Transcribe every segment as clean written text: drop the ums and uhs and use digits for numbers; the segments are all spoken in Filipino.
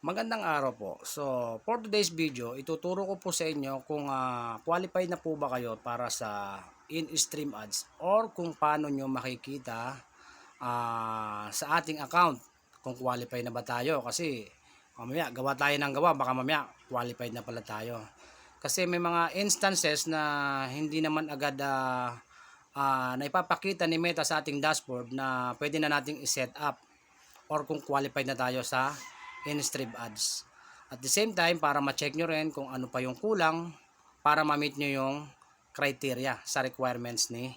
Magandang araw po. So, for today's video, ituturo ko po sa inyo kung qualified na po ba kayo para sa in-stream ads or kung paano nyo makikita sa ating account kung qualified na ba tayo. Kasi mamaya gawa tayo ng gawa, baka mamaya qualified na pala tayo. Kasi may mga instances na hindi naman agad na ipapakita ni Meta sa ating dashboard na pwede na nating i-set up or kung qualified na tayo sa in-stream ads. At the same time, para ma-check nyo rin kung ano pa yung kulang para ma-meet nyo yung criteria sa requirements ni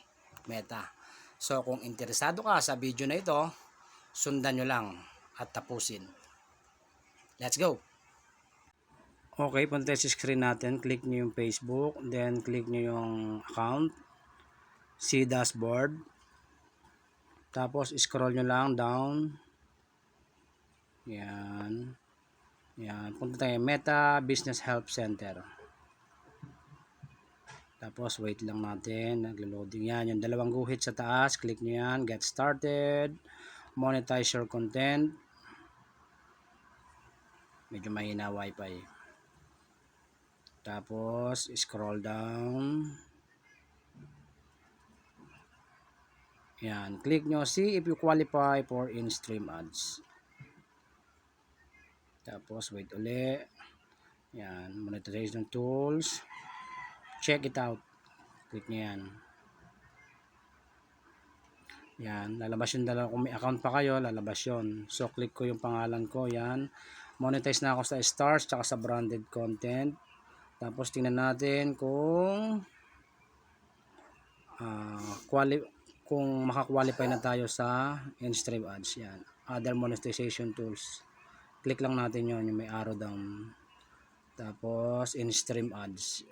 Meta. So, kung interesado ka sa video na ito, sundan nyo lang at tapusin. Let's go! Okay, punta sa screen natin. Click nyo yung Facebook, then click nyo yung account, see dashboard, tapos scroll nyo lang down. Yan. Yan. Punta tayo Meta Business Help Center. Tapos wait lang natin. Naglo-loading yan. Yung dalawang guhit sa taas. Click nyo yan. Get started. Monetize your content. Medyo mahina wifi. Tapos scroll down. Yan. Click nyo. See if you qualify for in-stream ads. Tapos wait uli. Yan, monetization tools. Check it out. Click nyo yan. Yan, lalabas yung dalawa. Kung may account pa kayo, lalabas yun. So click ko yung pangalan ko. Yan. Monetize na ako sa stars tsaka sa branded content. Tapos tingnan natin kung kung makakwalify na tayo sa in-stream ads. Yan. Other monetization tools. Click lang natin yon yung may arrow down. Tapos in-stream ads.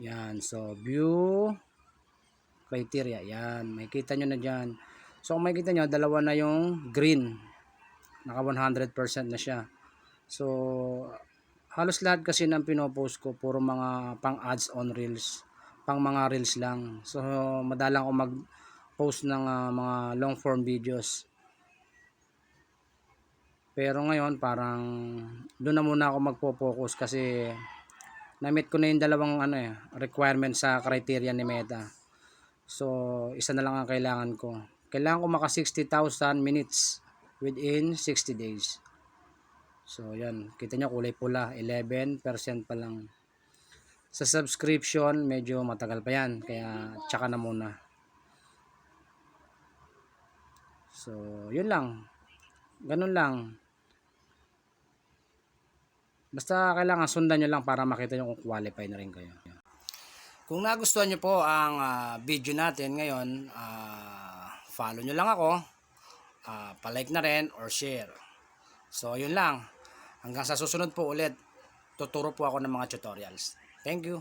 Yan. So view criteria. Yan. Makikita nyo na dyan. So kung makikita nyo, dalawa na yung green. Naka 100% na siya. So halos lahat kasi ng pinopost ko puro mga pang ads on reels. Pang mga reels lang. So madalang ko mag-post ng mga long form videos. Pero ngayon parang doon na muna ako magpo-focus kasi na-meet ko na yung dalawang requirement sa criteria ni Meta. So isa na lang ang kailangan ko. Kailangan ko maka 60,000 minutes within 60 days. So yan, kita nyo kulay pula, 11% pa lang. Sa subscription medyo matagal pa yan, kaya tsaka na muna. So yun lang. Ganun lang. Basta kailangan sundan nyo lang para makita nyo kung qualify na rin kayo. Kung nagustuhan nyo po ang video natin ngayon, follow nyo lang ako, palike na rin or share. So yun lang. Hanggang sa susunod po ulit, tuturo po ako ng mga tutorials. Thank you.